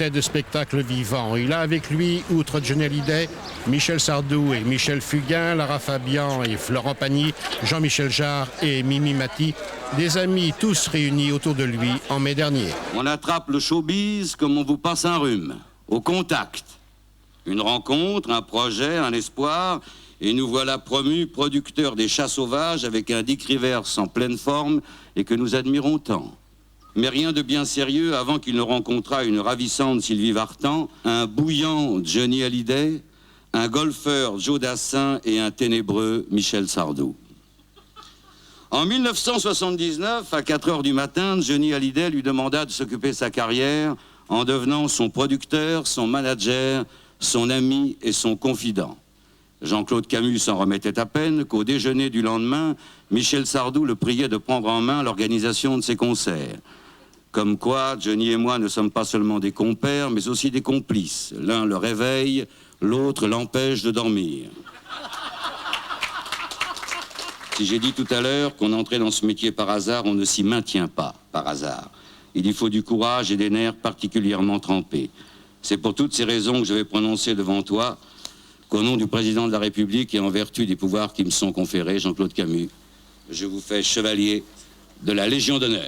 tête de spectacle vivant. Il a avec lui, outre Johnny Hallyday, Michel Sardou et Michel Fugain, Lara Fabian et Florent Pagny, Jean-Michel Jarre et Mimi Mati, des amis tous réunis autour de lui en mai dernier. On attrape le showbiz comme on vous passe un rhume, au contact. Une rencontre, un projet, un espoir, et nous voilà promus producteurs des chats sauvages avec un Dick Rivers en pleine forme et que nous admirons tant. Mais rien de bien sérieux avant qu'il ne rencontrât une ravissante Sylvie Vartan, un bouillant Johnny Hallyday, un golfeur Joe Dassin et un ténébreux Michel Sardou. En 1979, à 4 heures du matin, Johnny Hallyday lui demanda de s'occuper de sa carrière en devenant son producteur, son manager, son ami et son confident. Jean-Claude Camus s'en remettait à peine qu'au déjeuner du lendemain, Michel Sardou le priait de prendre en main l'organisation de ses concerts. Comme quoi, Johnny et moi ne sommes pas seulement des compères, mais aussi des complices. L'un le réveille, l'autre l'empêche de dormir. Si j'ai dit tout à l'heure qu'on entrait dans ce métier par hasard, on ne s'y maintient pas par hasard. Il y faut du courage et des nerfs particulièrement trempés. C'est pour toutes ces raisons que je vais prononcer devant toi qu'au nom du président de la République et en vertu des pouvoirs qui me sont conférés, Jean-Claude Camus, je vous fais chevalier de la Légion d'honneur.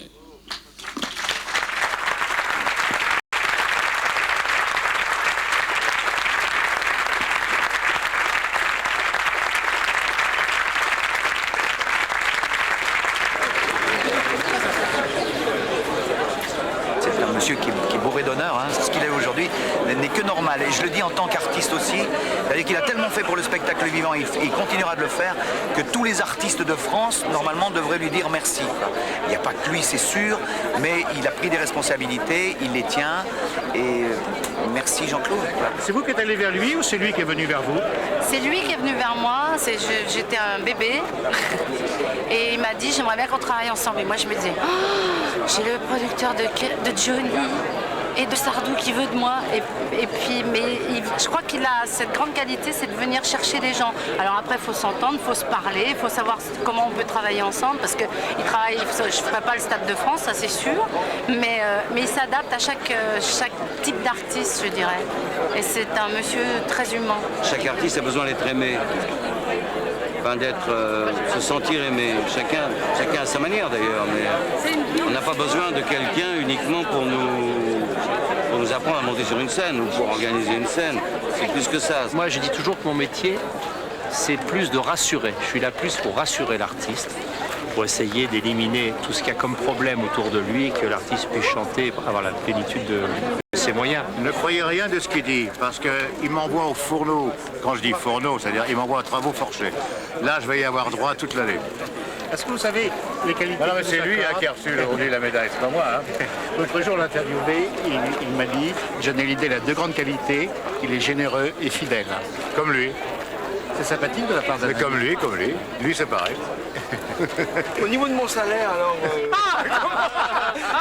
C'est un monsieur qui est bourré d'honneur, hein. Ce qu'il est aujourd'hui n'est que normal. Et je le dis en tant qu'artiste aussi, c'est-à-dire qu'il a tellement fait pour le spectacle vivant, il continuera de le faire, que tous les artistes de France, normalement, devraient lui dire merci. Il n'y a pas que lui, c'est sûr, mais il a pris des responsabilités, il les tient, et merci Jean-Claude. C'est vous qui êtes allé vers lui ou c'est lui qui est venu vers vous? C'est lui qui est venu vers moi, j'étais un bébé, et il m'a dit j'aimerais bien qu'on travaille ensemble. Et moi je me disais, oh, j'ai le producteur de Johnny et de Sardou qui veut de moi, et puis je crois qu'il a cette grande qualité, c'est de venir chercher les gens. Alors après il faut s'entendre, il faut se parler, il faut savoir comment on peut travailler ensemble, parce que il travaille, je ne ferai pas le Stade de France, ça c'est sûr, mais il s'adapte à chaque type d'artiste, je dirais, et c'est un monsieur très humain. Chaque artiste a besoin d'être aimé, enfin se sentir aimé, chacun à sa manière d'ailleurs, mais on n'a pas besoin de quelqu'un uniquement pour nous apprendre à monter sur une scène ou pour organiser une scène. C'est plus que ça. Moi, je dis toujours que mon métier, c'est plus de rassurer. Je suis là plus pour rassurer l'artiste, pour essayer d'éliminer tout ce qu'il y a comme problème autour de lui, que l'artiste puisse chanter, avoir la plénitude de ses moyens. Ne croyez rien de ce qu'il dit, parce qu'il m'envoie au fourneau. Quand je dis fourneau, c'est-à-dire il m'envoie à travaux forchés. Là, je vais y avoir droit toute l'année. Est-ce que vous savez les qualités? Non, mais c'est lui qui a reçu aujourd'hui la médaille, c'est pas moi. Hein. L'autre jour, l'interviewé, il m'a dit Johnny Hallyday a deux grandes qualités, il est généreux et fidèle. Comme lui. C'est sympathique de la part d'un ami. Comme lui. Lui, c'est pareil. Au niveau de mon salaire, alors...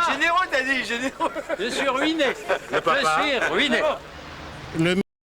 Généreux, t'as dit, généreux. Je suis ruiné. Le papa. Je suis ruiné. Le